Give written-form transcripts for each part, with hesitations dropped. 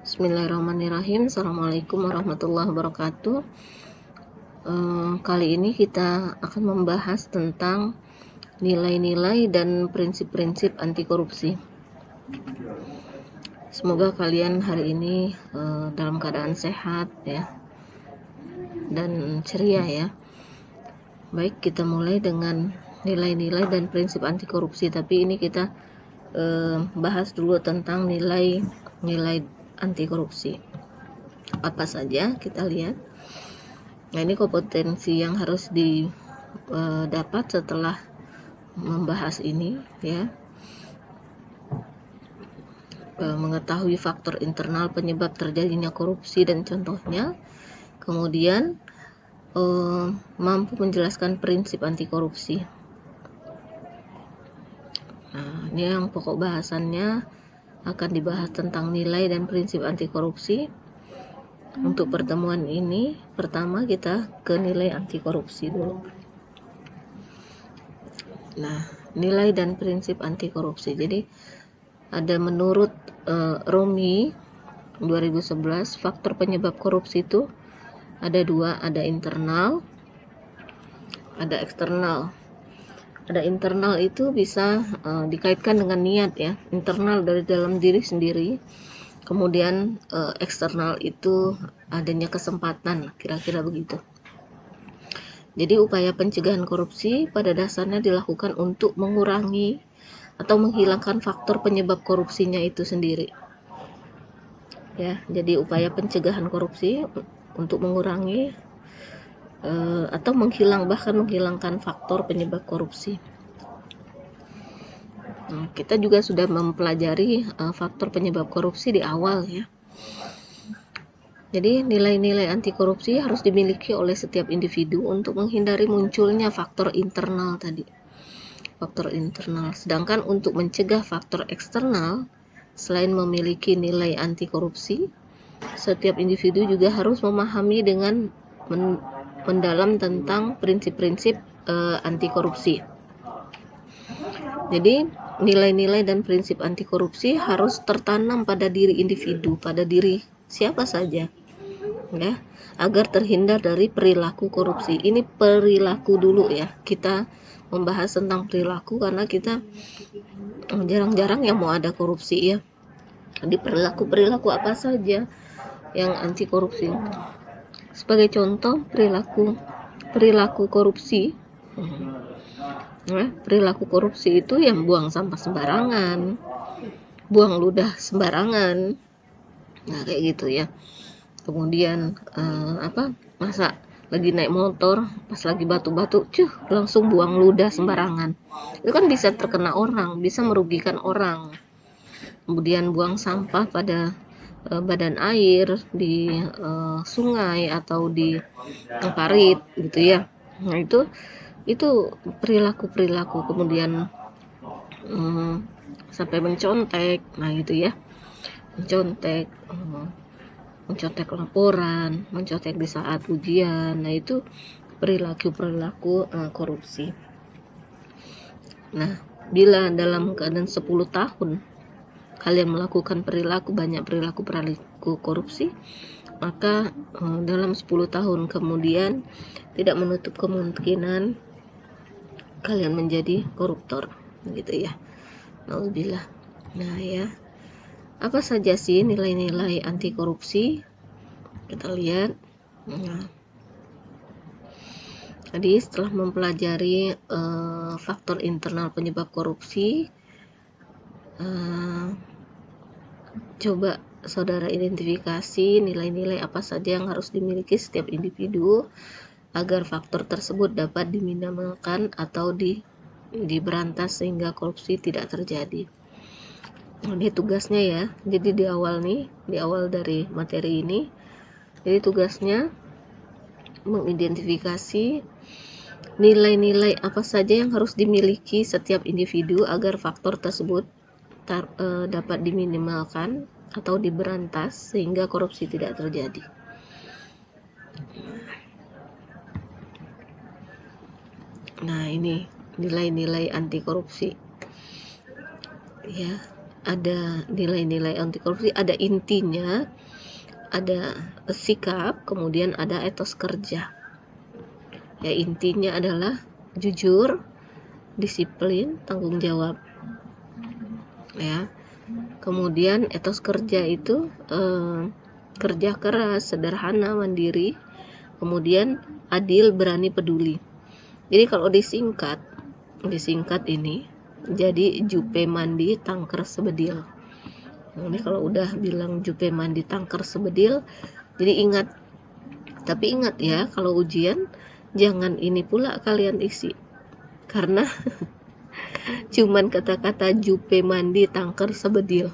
Bismillahirrahmanirrahim. Assalamualaikum warahmatullahi wabarakatuh. Kali ini kita akan membahas tentang nilai-nilai dan prinsip-prinsip anti korupsi. Semoga kalian hari ini dalam keadaan sehat ya, dan ceria ya. Baik, kita mulai dengan nilai-nilai dan prinsip anti korupsi, tapi ini kita bahas dulu tentang nilai anti korupsi. Apa saja kita lihat. Nah, ini kompetensi yang harus didapat setelah membahas ini ya. Mengetahui faktor internal penyebab terjadinya korupsi dan contohnya, kemudian mampu menjelaskan prinsip anti korupsi. Nah, ini yang pokok bahasannya akan dibahas tentang nilai dan prinsip anti korupsi. Untuk pertemuan ini, pertama kita ke nilai anti korupsi dulu. Nah, nilai dan prinsip anti korupsi. Jadi ada menurut Romi 2011, faktor penyebab korupsi itu ada dua, ada internal, ada eksternal. Ada internal itu bisa dikaitkan dengan niat ya, internal dari dalam diri sendiri. Kemudian eksternal itu adanya kesempatan, kira-kira begitu. Jadi upaya pencegahan korupsi pada dasarnya dilakukan untuk mengurangi atau menghilangkan faktor penyebab korupsinya itu sendiri. Ya, jadi upaya pencegahan korupsi untuk mengurangi atau bahkan menghilangkan faktor penyebab korupsi. Nah, kita juga sudah mempelajari faktor penyebab korupsi di awal ya. Jadi nilai-nilai anti korupsi harus dimiliki oleh setiap individu untuk menghindari munculnya faktor internal tadi. Faktor internal. Sedangkan untuk mencegah faktor eksternal, selain memiliki nilai anti korupsi, setiap individu juga harus memahami dengan mendalam tentang prinsip-prinsip anti korupsi. Jadi nilai-nilai dan prinsip anti korupsi harus tertanam pada diri individu, pada diri siapa saja ya, agar terhindar dari perilaku korupsi. Ini perilaku dulu ya, kita membahas tentang perilaku karena kita jarang-jarang yang mau ada korupsi ya. Di perilaku apa saja yang anti korupsi. Sebagai contoh perilaku korupsi, perilaku korupsi itu yang buang sampah sembarangan, buang ludah sembarangan, nah kayak gitu ya. Kemudian masa lagi naik motor pas lagi batu-batu langsung buang ludah sembarangan, itu kan bisa terkena orang, bisa merugikan orang. Kemudian buang sampah pada badan air di sungai atau di parit gitu ya. Nah itu perilaku. Kemudian sampai mencontek, nah gitu ya, mencontek laporan, mencontek di saat ujian. Nah itu perilaku korupsi. Nah, bila dalam keadaan 10 tahun kalian melakukan banyak perilaku korupsi, maka dalam 10 tahun kemudian tidak menutup kemungkinan kalian menjadi koruptor gitu ya. Alhamdulillah. Nah ya, apa saja sih nilai-nilai anti korupsi? Kita lihat. Nah, tadi setelah mempelajari faktor internal penyebab korupsi, coba saudara identifikasi nilai-nilai apa saja yang harus dimiliki setiap individu agar faktor tersebut dapat diminimalkan atau diberantas sehingga korupsi tidak terjadi. Ini tugasnya ya. Jadi di awal dari materi ini, jadi tugasnya mengidentifikasi nilai-nilai apa saja yang harus dimiliki setiap individu agar faktor tersebut dapat diminimalkan atau diberantas sehingga korupsi tidak terjadi. Nah, ini nilai-nilai anti korupsi ya. ada nilai-nilai anti korupsi, ada intinya, ada sikap, kemudian ada etos kerja. Ya, intinya adalah jujur, disiplin, tanggung jawab. Ya. Kemudian etos kerja itu kerja keras, sederhana, mandiri, kemudian adil, berani, peduli. Jadi kalau disingkat ini jadi jupe mandi tangker sebedil. Ini kalau udah bilang jupe mandi tangker sebedil, jadi ingat. Tapi ingat ya, kalau ujian jangan ini pula kalian isi, karena cuman kata-kata jupe mandi tangker sebedil.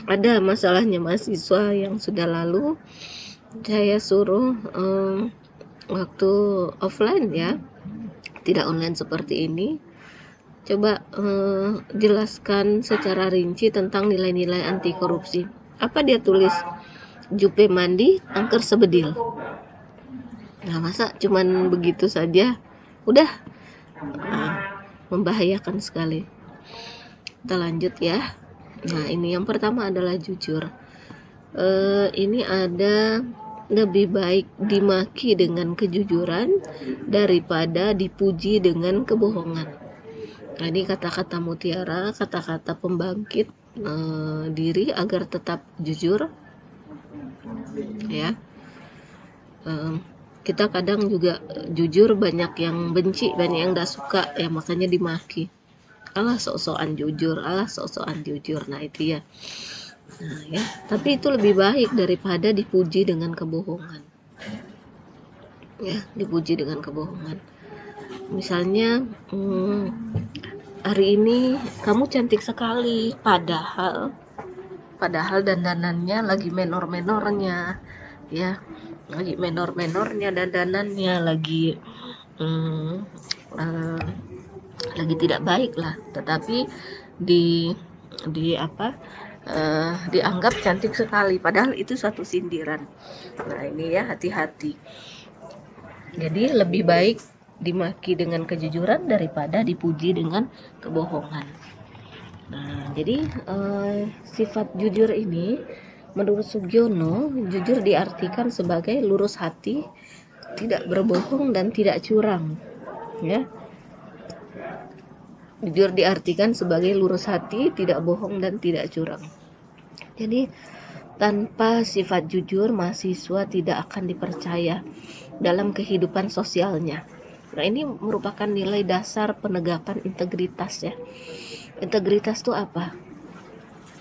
Ada masalahnya mahasiswa yang sudah lalu, saya suruh waktu offline ya, tidak online seperti ini, coba jelaskan secara rinci tentang nilai-nilai anti korupsi. Apa dia tulis? Jupe mandi tangker sebedil. Nah, masa cuman begitu saja udah? Membahayakan sekali. Kita lanjut ya. Nah, ini yang pertama adalah jujur. Ini ada lebih baik dimaki dengan kejujuran daripada dipuji dengan kebohongan. Nah, ini kata-kata mutiara, kata-kata pembangkit diri agar tetap jujur. Ya, kita kadang juga jujur banyak yang benci, banyak yang gak suka, ya makanya dimaki. Alah sok-sokan jujur, alah sok-sokan jujur. Nah, itu ya. Nah, ya, tapi itu lebih baik daripada dipuji dengan kebohongan. Ya, dipuji dengan kebohongan. Misalnya, hari ini kamu cantik sekali, padahal dandanannya lagi menor-menornya, ya, lagi menor-menornya dandanannya, lagi tidak baik lah, tetapi dianggap cantik sekali, padahal itu suatu sindiran. Nah, ini ya, hati-hati. Jadi lebih baik dimaki dengan kejujuran daripada dipuji dengan kebohongan. Nah, jadi sifat jujur ini menurut Sugiono, jujur diartikan sebagai lurus hati, tidak berbohong dan tidak curang. Ya, jujur diartikan sebagai lurus hati, tidak bohong dan tidak curang. Jadi tanpa sifat jujur, mahasiswa tidak akan dipercaya dalam kehidupan sosialnya. Nah, ini merupakan nilai dasar penegakan integritas ya. Integritas itu apa?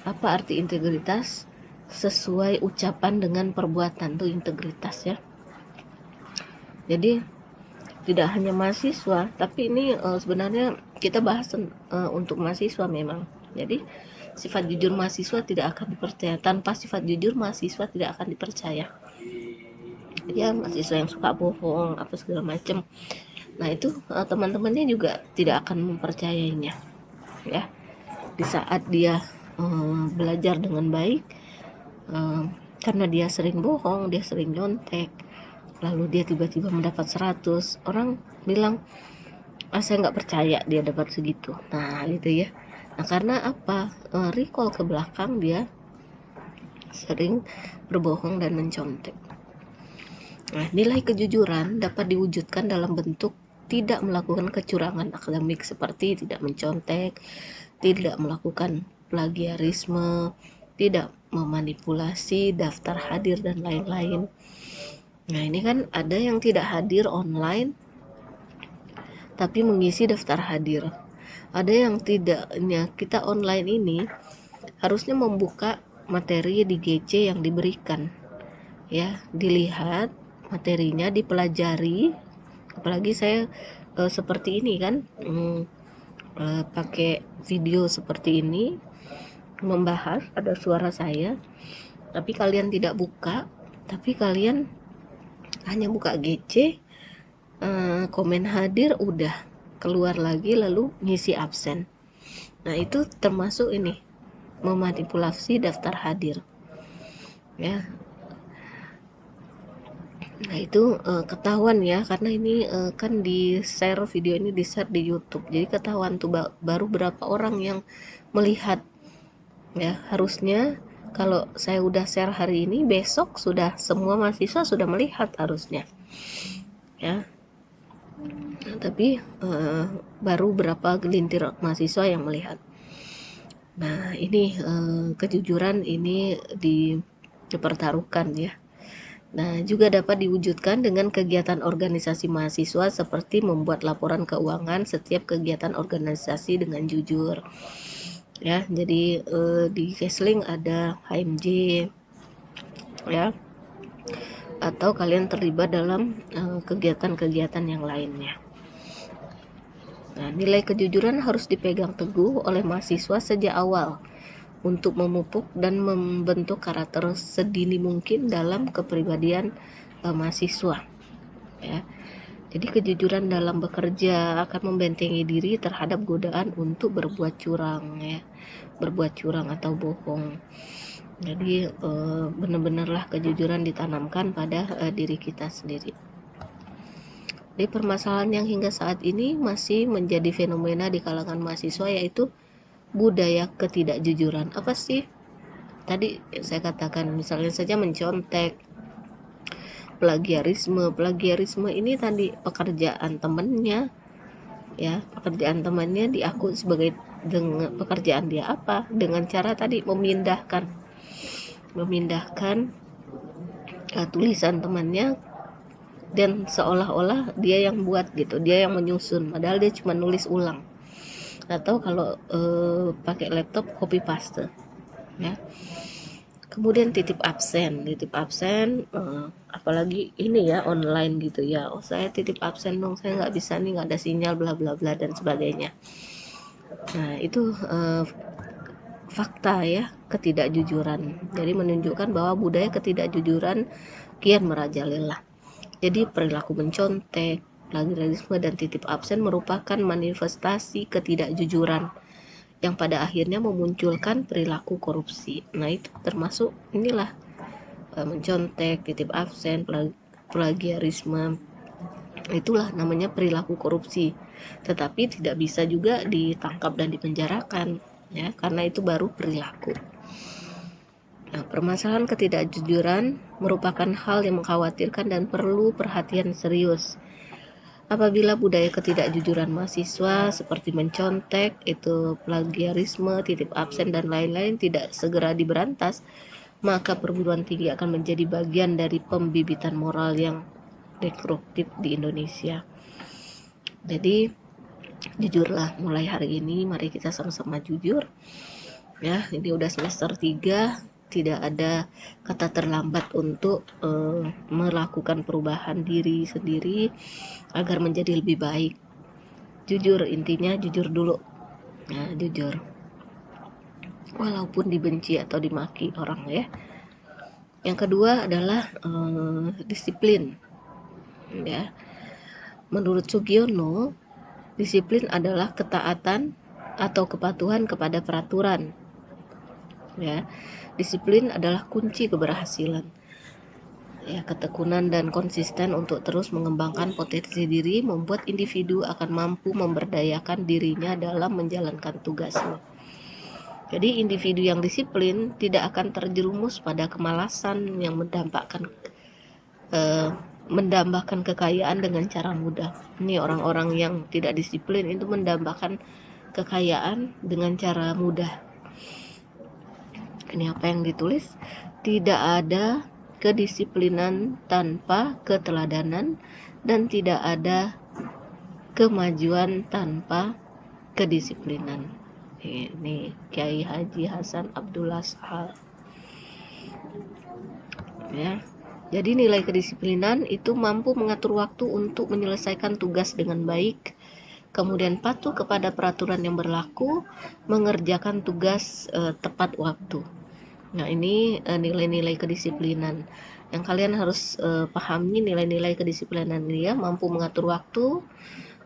Apa arti integritas? Sesuai ucapan dengan perbuatan, itu integritas ya. Jadi tidak hanya mahasiswa, tapi ini sebenarnya kita bahas untuk mahasiswa memang. Jadi sifat jujur mahasiswa tidak akan dipercaya. Tanpa sifat jujur mahasiswa tidak akan dipercaya. Ya, mahasiswa yang suka bohong apa segala macam. Nah, itu teman-temannya juga tidak akan mempercayainya. Ya, di saat dia belajar dengan baik, karena dia sering bohong, dia sering nyontek, lalu dia tiba-tiba mendapat 100, orang bilang, saya nggak percaya dia dapat segitu. Nah, gitu ya. Nah, karena apa? Recall ke belakang, dia sering berbohong dan mencontek. Nah, nilai kejujuran dapat diwujudkan dalam bentuk tidak melakukan kecurangan akademik seperti tidak mencontek, tidak melakukan plagiarisme, tidak memanipulasi daftar hadir dan lain-lain. Nah, ini kan ada yang tidak hadir online tapi mengisi daftar hadir. Ada yang tidak, ya, kita online ini harusnya membuka materi di GC yang diberikan. Ya, dilihat materinya, dipelajari. Apalagi saya seperti ini kan, pakai video seperti ini, membahas, ada suara saya, tapi kalian tidak buka, tapi kalian hanya buka GC, komen hadir, udah keluar lagi lalu ngisi absen. Nah, itu termasuk ini memanipulasi daftar hadir ya. Nah, itu ketahuan ya, karena ini kan di share, video ini di share di YouTube, jadi ketahuan tuh baru berapa orang yang melihat Ya, harusnya kalau saya udah share hari ini, besok sudah semua mahasiswa sudah melihat harusnya. Ya. Tapi baru berapa gelintir mahasiswa yang melihat. Nah, ini kejujuran ini dipertaruhkan ya. Nah, juga dapat diwujudkan dengan kegiatan organisasi mahasiswa seperti membuat laporan keuangan setiap kegiatan organisasi dengan jujur. Ya, jadi di Kesling ada HMJ ya, atau kalian terlibat dalam kegiatan-kegiatan yang lainnya. Nah, nilai kejujuran harus dipegang teguh oleh mahasiswa sejak awal untuk memupuk dan membentuk karakter sedini mungkin dalam kepribadian mahasiswa. Ya. Jadi kejujuran dalam bekerja akan membentengi diri terhadap godaan untuk berbuat curang, ya, berbuat curang atau bohong. Jadi benar-benarlah kejujuran ditanamkan pada diri kita sendiri. Di permasalahan yang hingga saat ini masih menjadi fenomena di kalangan mahasiswa yaitu budaya ketidakjujuran. Apa sih? Tadi saya katakan misalnya saja mencontek, plagiarisme ini tadi pekerjaan temannya ya, pekerjaan temannya diakui sebagai dengan pekerjaan dia apa? Dengan cara tadi memindahkan tulisan temannya dan seolah-olah dia yang buat gitu, dia yang menyusun padahal dia cuma nulis ulang, atau kalau pakai laptop copy paste ya. Kemudian titip absen apalagi ini ya online gitu ya, oh saya titip absen dong, saya nggak bisa nih, nggak ada sinyal bla bla bla dan sebagainya. Nah itu fakta ya ketidakjujuran, jadi menunjukkan bahwa budaya ketidakjujuran kian merajalela. Jadi perilaku mencontek, plagiarisme, dan titip absen merupakan manifestasi ketidakjujuran yang pada akhirnya memunculkan perilaku korupsi. Nah itu termasuk inilah mencontek, titip absen, plagiarisme, itulah namanya perilaku korupsi. Tetapi tidak bisa juga ditangkap dan dipenjarakan ya, karena itu baru perilaku. Nah, permasalahan ketidakjujuran merupakan hal yang mengkhawatirkan dan perlu perhatian serius. Apabila budaya ketidakjujuran mahasiswa seperti mencontek, itu plagiarisme, titip absen dan lain-lain tidak segera diberantas, maka perguruan tinggi akan menjadi bagian dari pembibitan moral yang destruktif di Indonesia. Jadi jujurlah mulai hari ini, mari kita sama-sama jujur. Ya, ini udah semester 3. Tidak ada kata terlambat untuk melakukan perubahan diri sendiri agar menjadi lebih baik. Jujur, intinya jujur dulu. Nah, jujur. Walaupun dibenci atau dimaki orang ya. Yang kedua adalah disiplin. Ya. Menurut Sugiono, disiplin adalah ketaatan atau kepatuhan kepada peraturan. Ya. Disiplin adalah kunci keberhasilan. Ya, ketekunan dan konsisten untuk terus mengembangkan potensi diri membuat individu akan mampu memberdayakan dirinya dalam menjalankan tugasnya. Jadi individu yang disiplin tidak akan terjerumus pada kemalasan yang mendambakan kekayaan dengan cara mudah. Ini orang-orang yang tidak disiplin itu mendambakan kekayaan dengan cara mudah. Ini apa yang ditulis? Tidak ada kedisiplinan tanpa keteladanan dan tidak ada kemajuan tanpa kedisiplinan. Ini Kiai Haji Hasan Abdullah Sahal. Ya. Jadi nilai kedisiplinan itu mampu mengatur waktu untuk menyelesaikan tugas dengan baik, kemudian patuh kepada peraturan yang berlaku, mengerjakan tugas tepat waktu. Nah ini nilai-nilai kedisiplinan yang kalian harus pahami. Nilai-nilai kedisiplinan dia mampu mengatur waktu,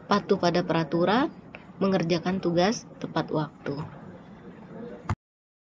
patuh pada peraturan, mengerjakan tugas tepat waktu.